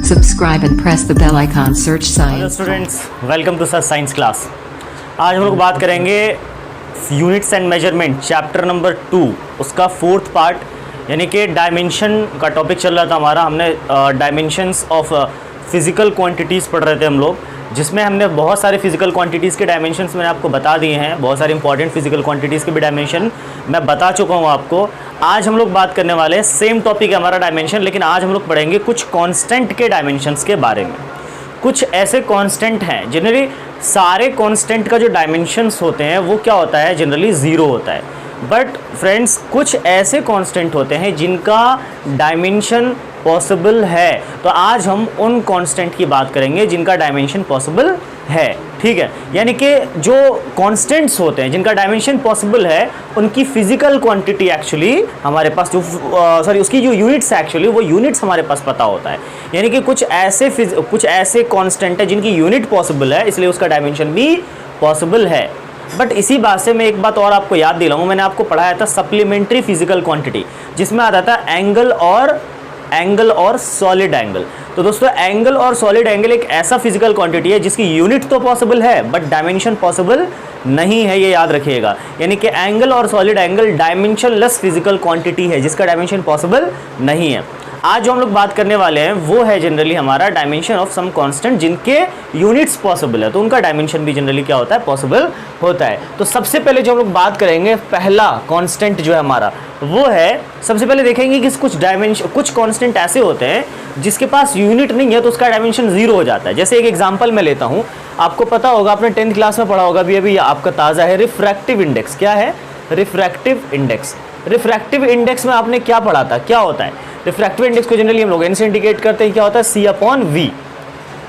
Subscribe and press the bell icon. Search hello science. Students, welcome to sir science class. आज हम लोग बात करेंगे units and measurement chapter number 2, उसका fourth part, यानी कि डायमेंशन का टॉपिक चल रहा था हमारा। हमने डायमेंशंस ऑफ फिज़िकल क्वांटिटीज़ पढ़ रहे थे हम लोग, जिसमें हमने बहुत सारे फिजिकल क्वांटिटीज़ के डायमेंशंस मैंने आपको बता दिए हैं। बहुत सारे इंपॉर्टेंट फिजिकल क्वांटिटीज़ के भी डायमेंशन मैं बता चुका हूँ आपको। आज हम लोग बात करने वाले हैं, सेम टॉपिक है हमारा डायमेंशन, लेकिन आज हम लोग पढ़ेंगे कुछ कांस्टेंट के डायमेंशंस के बारे में। कुछ ऐसे कांस्टेंट हैं, जनरली सारे कांस्टेंट का जो डायमेंशंस होते हैं वो क्या होता है, जनरली ज़ीरो होता है। बट फ्रेंड्स, कुछ ऐसे कांस्टेंट होते हैं जिनका डायमेंशन पॉसिबल है। तो आज हम उन कांस्टेंट की बात करेंगे जिनका डायमेंशन पॉसिबल है, ठीक है। यानी कि जो कांस्टेंट्स होते हैं जिनका डायमेंशन पॉसिबल है, उनकी फिजिकल क्वांटिटी एक्चुअली हमारे पास जो उसकी जो यूनिट्स है एक्चुअली वो यूनिट्स हमारे पास पता होता है। यानी कि कुछ ऐसे कांस्टेंट है जिनकी यूनिट पॉसिबल है, इसलिए उसका डायमेंशन भी पॉसिबल है। बट इसी बात से मैं एक बात और आपको याद दिलाऊं, मैंने आपको पढ़ाया था सप्लीमेंट्री फिजिकल क्वांटिटी, जिसमें आता था एंगल और सॉलिड एंगल। तो दोस्तों, एंगल और सॉलिड एंगल एक ऐसा फिजिकल क्वांटिटी है जिसकी यूनिट तो पॉसिबल है बट डायमेंशन पॉसिबल नहीं है, ये याद रखिएगा। यानी कि एंगल और solid angle dimension less physical quantity है जिसका डायमेंशन पॉसिबल नहीं है। आज जो हम लोग बात करने वाले हैं वो है जनरली हमारा डायमेंशन ऑफ सम कांस्टेंट जिनके यूनिट्स पॉसिबल है, तो उनका डायमेंशन भी जनरली क्या होता है, पॉसिबल होता है। तो सबसे पहले जो हम लोग बात करेंगे, पहला कांस्टेंट जो है हमारा वो है, सबसे पहले देखेंगे कि कुछ कांस्टेंट ऐसे होते हैं जिसके पास यूनिट नहीं है तो उसका डायमेंशन जीरो हो जाता है। जैसे एक एग्जाम्पल मैं लेता हूँ, आपको पता होगा, आपने 10th क्लास में पढ़ा होगा, अभी आपका ताज़ा है, रिफ्रैक्टिव इंडेक्स। क्या है रिफ्रैक्टिव इंडेक्स? रिफ्रैक्टिव इंडेक्स में आपने क्या पढ़ा था, क्या होता है रिफ्रैक्टिव इंडेक्स को जनरली हम लोग एन से इंडिकेट करते हैं, क्या होता है, c/v,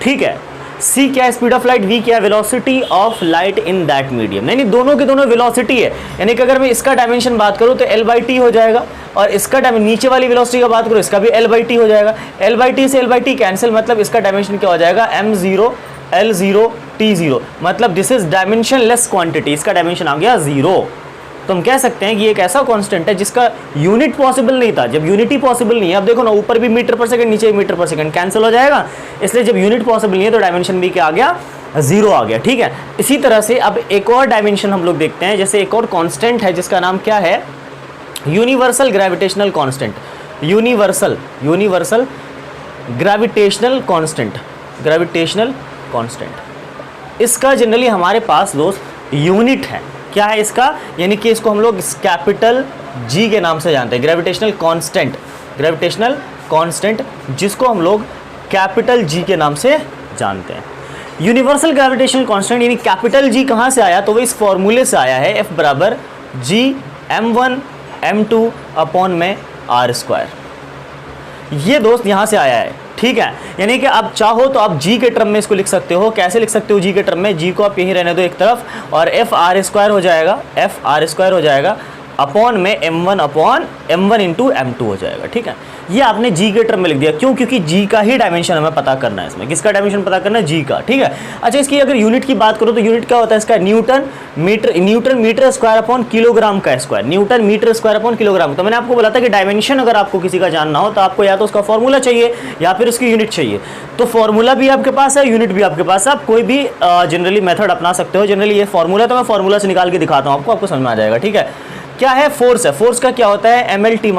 ठीक है। c क्या है, स्पीड ऑफ लाइट, v क्या है, velocity of light in that medium. यानी दोनों के दोनों वेलोसिटी है। यानी कि अगर मैं इसका डायमेंशन बात करूं तो l/t हो जाएगा, और इसका नीचे वाली वेलोसिटी का बात करूं इसका भी l/t हो जाएगा। l/t से l/t कैंसिल, मतलब इसका डायमेंशन क्या हो जाएगा, m0 l0 t0, मतलब this is dimension less quantity, इसका डायमेंशन आ गया जीरो। तो हम कह सकते हैं कि एक ऐसा कांस्टेंट है जिसका यूनिट पॉसिबल नहीं था। जब यूनिटी पॉसिबल नहीं है, अब देखो ना, ऊपर भी मीटर पर सेकंड, नीचे भी मीटर पर सेकंड, कैंसिल हो जाएगा। इसलिए जब यूनिट पॉसिबल नहीं है तो डायमेंशन भी क्या आ गया, जीरो आ गया, ठीक है। इसी तरह से अब एक और डायमेंशन हम लोग देखते हैं, जैसे एक और कांस्टेंट है जिसका नाम क्या है, universal gravitational constant. Universal gravitational constant, इसका जनरली हमारे पास दोस्त यूनिट है। क्या है इसका, यानी कि इसको हम लोग कैपिटल जी के नाम से जानते हैं, ग्रेविटेशनल कांस्टेंट, जिसको हम लोग कैपिटल जी के नाम से जानते हैं। यूनिवर्सल ग्रेविटेशनल कांस्टेंट यानी कैपिटल जी कहाँ से आया, तो वो इस फॉर्मूले से आया है, F बराबर G m1 m2 अपॉन में r²। ये दोस्त यहाँ से आया है, ठीक है। यानी कि आप चाहो तो आप जी के टर्म में इसको लिख सकते हो। कैसे लिख सकते हो जी के टर्म में, जी को आप यहीं रहने दो एक तरफ, और f r² हो जाएगा अपॉन में m1 इंटू m2 हो जाएगा, ठीक है। ये आपने जी के टर्म में लिख दिया, क्यों, क्योंकि जी का ही डायमेंशन हमें पता करना है। इसमें किसका डायमेंशन पता करना है, जी का, ठीक है। अच्छा, इसकी अगर यूनिट की बात करो तो यूनिट क्या होता है इसका, newton metre square upon kilogram का square, newton metre square upon kilogram. तो मैंने आपको बोला था कि डायमेंशन अगर आपको किसी का जानना हो तो आपको या तो उसका फॉर्मूला चाहिए या फिर उसकी यूनिट चाहिए। तो फॉर्मूला भी आपके पास है, यूनिट भी आपके पास है, आप कोई भी जनरली मेथड अपना सकते हो। जनरली ये फॉर्मूला तो मैं फॉर्मूला से निकाल के दिखाता हूँ आपको समझ में आ जाएगा, ठीक है। क्या है, फोर्स है, फोर्स का क्या होता है, mlt-2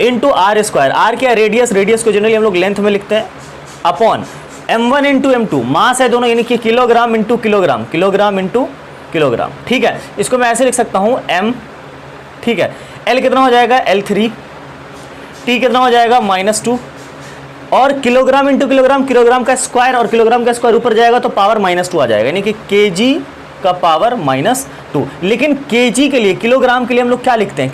इंटू r²। r क्या है, रेडियस को जनरली हम लोग लेंथ में लिखते हैं, अपॉन m1 इंटू m2, मास है दोनों, यानी कि किलोग्राम इंटू किलोग्राम, ठीक है। इसको मैं ऐसे लिख सकता हूँ m, ठीक है। l कितना हो जाएगा, l3, t कितना हो जाएगा, -2, और किलोग्राम इंटू किलोग्राम का स्क्वायर, और किलोग्राम का स्क्वायर ऊपर जाएगा तो पावर -2 आ जाएगा, यानी कि kg का पावर -2। लेकिन kg के लिए, किलोग्राम के लिए हम लोग क्या लिखते हैं,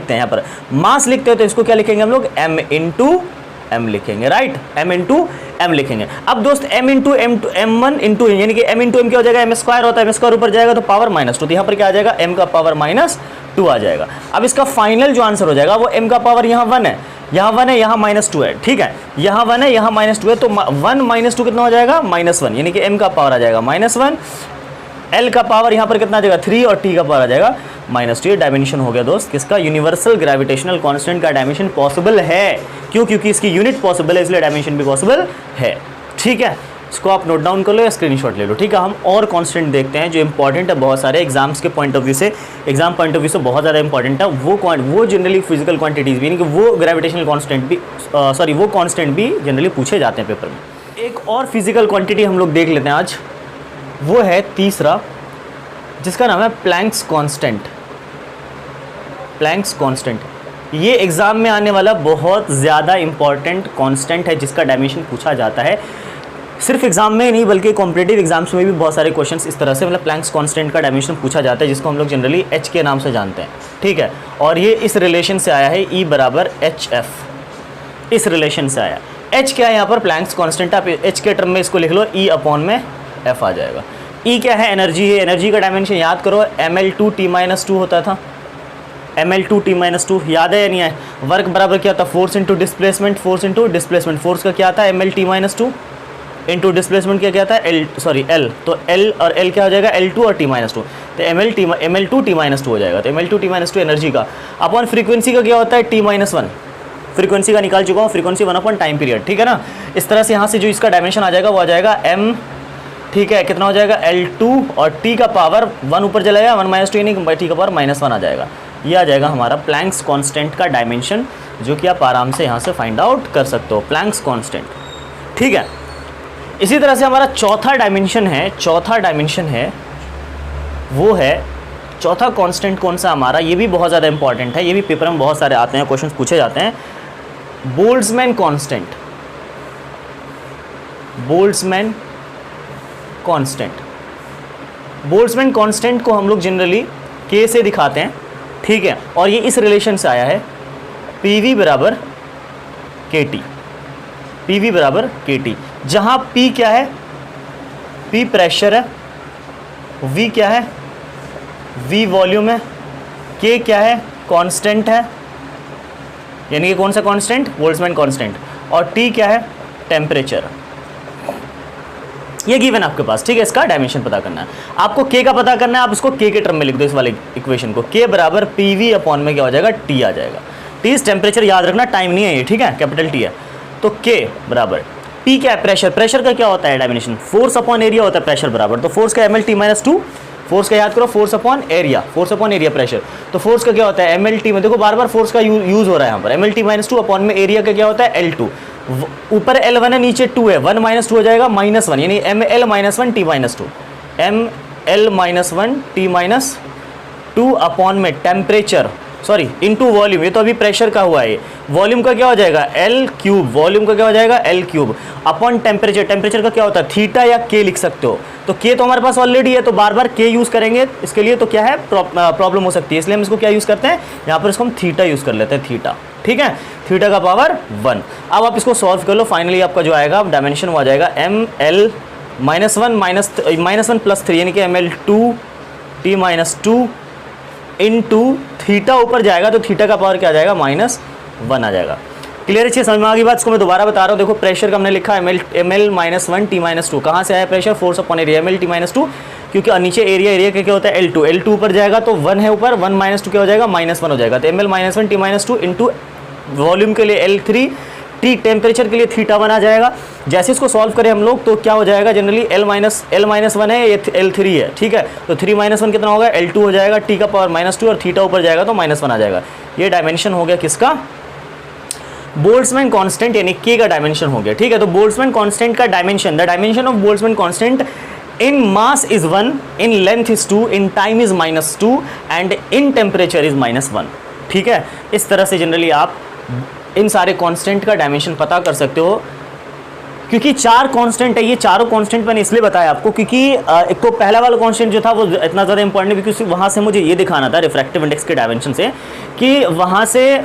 यहाँ पर मास लिखते हो तो इसको क्या लिखेंगे हम लोग, m इंटू m लिखेंगे, राइट, m इंटू m लिखेंगे। अब दोस्त m इंटू m1 इंटू, यानी कि m इंटू m क्या हो जाएगा, m² होता है, m² ऊपर जाएगा तो पावर -2, तो यहाँ पर क्या आ जाएगा, m का पावर -2 आ जाएगा। अब इसका फाइनल जो आंसर हो जाएगा वो m का पावर यहाँ 1 है, यहाँ -2 है, ठीक है। यहाँ 1 है, यहाँ -2 है, तो 1 - 2 कितना हो जाएगा, -1, यानी कि m का पावर आ जाएगा -1, L का पावर यहाँ पर कितना आ जाएगा 3 और T का पावर आ जाएगा -2। ये डायमेंशन हो गया दोस्त किसका, यूनिवर्सल ग्रेविटेशनल कांस्टेंट का डायमेंशन पॉसिबल है। क्यों? क्योंकि इसकी यूनिट पॉसिबल है, इसलिए डायमेंशन भी पॉसिबल है। ठीक है, इसको आप नोट डाउन कर लो या स्क्रीनशॉट ले लो। ठीक है, हम और कांस्टेंट देखते हैं जो इंपॉर्टेंट है बहुत सारे एग्जाम्स के पॉइंट ऑफ व्यू से, एग्जाम पॉइंट ऑफ व्यू से बहुत ज़्यादा इंपॉर्टेंट है। वो जनरली फिजिकल क्वांटिटीज़ भी, यानी कि वो ग्रेविटेशनल कांस्टेंट भी वो कांस्टेंट भी जनरली पूछे जाते हैं पेपर में। एक और फिजिकल क्वांटिटी हम लोग देख लेते हैं आज, वो है तीसरा, जिसका नाम है प्लैंक्स कांस्टेंट। प्लैंक्स कांस्टेंट ये एग्ज़ाम में आने वाला बहुत ज़्यादा इंपॉर्टेंट कांस्टेंट है जिसका डायमेंशन पूछा जाता है। सिर्फ एग्जाम में नहीं बल्कि कॉम्पिटिटिव एग्जाम्स में भी बहुत सारे क्वेश्चंस इस तरह से, मतलब प्लैंक्स कांस्टेंट का डायमेंशन पूछा जाता है, जिसको हम लोग जनरली एच के नाम से जानते हैं। ठीक है, और ये इस रिलेशन से आया है, E बराबर HF, इस रिलेशन से आया। H क्या है यहाँ पर, प्लैंक्स कांस्टेंट। आप H के टर्म में इसको लिख लो, E अपॉन में F आ जाएगा। E क्या है, एनर्जी है। एनर्जी का डायमेंशन याद करो, ml2T-2 होता था, ml2T-2 याद है या नहीं है। वर्क बराबर क्या था, force into displacement, force into displacement. Force का क्या था, ml-T-2 इंटू डिस्प्लेसमेंट क्या था, L। तो L और L क्या हो जाएगा, L2 और T-2, तो ml2T-2 हो जाएगा। तो ml2T-2 एनर्जी का अपॉन फ्रीक्वेंसी का क्या होता है, T-1। फ्रीक्वेंसी का निकाल चुका हूँ, फ्रीक्वेंसी 1 अपॉन टाइम पीरियड। ठीक है ना, इस तरह से यहाँ से जो इसका डायमेंशन आ जाएगा वो आ जाएगा m। ठीक है, कितना हो जाएगा, L2 और T का पावर 1 ऊपर चला जाएगा, 1 - 2 यानी T का पावर -1 आ जाएगा। ये आ जाएगा हमारा प्लैंक्स कांस्टेंट का डायमेंशन, जो कि आप आराम से यहाँ से फाइंड आउट कर सकते हो, प्लैंक्स कांस्टेंट। ठीक है, इसी तरह से हमारा चौथा डायमेंशन है, वो है चौथा कांस्टेंट कौन सा हमारा, ये भी बहुत ज़्यादा इंपॉर्टेंट है, ये भी पेपर में बहुत सारे आते हैं, क्वेश्चंस पूछे जाते हैं। Boltzmann constant. बोल्ट्जमैन कांस्टेंट को हम लोग जनरली K से दिखाते हैं। ठीक है, और ये इस रिलेशन से आया है, PV बराबर KT, जहां P क्या है, P प्रेशर है, V क्या है, V वॉल्यूम है, K क्या है, कांस्टेंट है, यानी कि कौन सा कांस्टेंट, बोल्ट्जमैन कांस्टेंट, और T क्या है, टेम्परेचर। ये गिवन आपके पास। ठीक है, इसका डायमेंशन पता करना है आपको, K का पता करना है, आप इसको K के टर्म में लिख दो, इस वाले इक्वेशन को। K बराबर PV अपॉन में क्या हो जाएगा, T आ जाएगा। T इज टेम्परेचर, याद रखना, टाइम नहीं है ये। ठीक है, कैपिटल T है। तो K बराबर P क्या है, प्रेशर। प्रेशर का क्या होता है डायमेंशन, फोर्स अपॉन एरिया होता है प्रेशर बराबर। तो फोर्स का ml-T-2, फोर्स का याद करो, फोर्स अपॉन एरिया प्रेशर। तो फोर्स का क्या होता है, ml-T में देखो बार बार फोर्स का यूज हो रहा है यहाँ पर, ml-T-2 अपॉन में एरिया का क्या होता है, L2। ऊपर L1 है, नीचे 2 है, 1 - 2 हो जाएगा -1, यानी ml-1T-2, ml-1T-2 अपॉन में टेम्परेचर, सॉरी इनटू वॉल्यूम। ये तो अभी प्रेशर का हुआ है, वॉल्यूम का क्या हो जाएगा, L3, वॉल्यूम का क्या हो जाएगा, L3 अपॉन टेम्परेचर। टेम्परेचर का क्या होता है, थीटा या K लिख सकते हो। तो K तो हमारे पास ऑलरेडी है, तो बार बार K यूज़ करेंगे इसके लिए तो क्या है, प्रॉब्लम हो सकती है, इसलिए हम इसको क्या यूज़ करते हैं, यहाँ पर इसको हम थीटा यूज़ कर लेते हैं, थीटा। ठीक है, थीटा का पावर 1। अब आप इसको सॉल्व कर लो, फाइनली आपका जो आएगा डायमेंशन वो आ जाएगा ml-1 + 3, यानी कि ml2T-2 इंटू थीटा ऊपर जाएगा, तो थीटा का पावर क्या आ जाएगा, -1 आ जाएगा। क्लियर है, समझ में आ गई बात। इसको मैं दोबारा बता रहा हूँ, देखो प्रेशर का हमने लिखा है ml-1T-2, कहाँ से आया pressure, force upon area ml-T-2, क्योंकि नीचे एरिया क्या होता है, L2 ऊपर जाएगा तो 1 है ऊपर, 1 - 2 क्या हो जाएगा, -1 हो जाएगा। तो ml-1T-2 इंटू वॉल्यूम के लिए L3, T टेम्परेचर के लिए θ1 आ जाएगा। जैसे इसको सॉल्व करें हम लोग तो क्या हो जाएगा, जनरली L-1 है, ये L3 है। ठीक है, तो 3 - 1 कितना होगा, L2 हो जाएगा, T का पावर -2 और थीटा ऊपर जाएगा तो -1 आ जाएगा। ये डायमेंशन हो गया किसका, बोल्ट्जमैन कांस्टेंट, यानी K का डायमेंशन हो गया। ठीक है, तो बोल्ट्जमैन कांस्टेंट का dimension, the dimension of Boltzmann constant in mass is 1, in length is 2, in time is -2 and in temperature is -1। ठीक है, इस तरह से जनरली आप इन सारे कांस्टेंट का डायमेंशन पता कर सकते हो। क्योंकि 4 कांस्टेंट है, ये चारों कांस्टेंट मैंने इसलिए बताया आपको क्योंकि एक तो पहला वाला कांस्टेंट जो था वो इतना ज़्यादा इंपॉर्टेंट है क्योंकि वहाँ से मुझे ये दिखाना था रिफ्रैक्टिव इंडेक्स के डायमेंशन से कि वहाँ से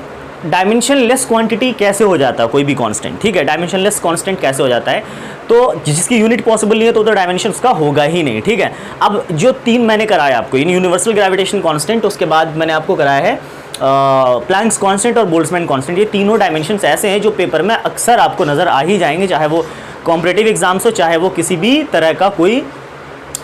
डायमेंशन लेस क्वांटिटी कैसे हो जाता है कोई भी कांस्टेंट। ठीक है, डायमेंशन लेस कांस्टेंट कैसे हो जाता है, तो जिसकी यूनिट पॉसिबल नहीं है तो डायमेंशन उसका होगा ही नहीं। ठीक है, अब जो 3 मैंने कराया आपको, यूनिवर्सल ग्रेविटेशन कांस्टेंट, उसके बाद मैंने आपको कराया है प्लैंक्स कांस्टेंट और बोल्ट्जमैन कांस्टेंट। ये तीनों डायमेंशंस ऐसे हैं जो पेपर में अक्सर आपको नज़र आ ही जाएंगे, चाहे वो कॉम्पिटिटिव एग्जाम्स हो, चाहे वो किसी भी तरह का कोई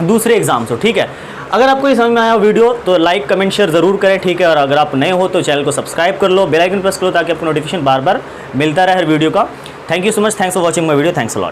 दूसरे एग्जाम्स हो, ठीक है। अगर आपको ये समझ में आया वीडियो तो लाइक कमेंट शेयर ज़रूर करें, ठीक है। और अगर आप नए हो तो चैनल को सब्सक्राइब कर लो, बेल आइकन प्रेस करो ताकि आपको नोटिफिकेशन बार बार मिलता रहे हर वीडियो का। Thank you so much, thanks for watching my video, thanks a lot.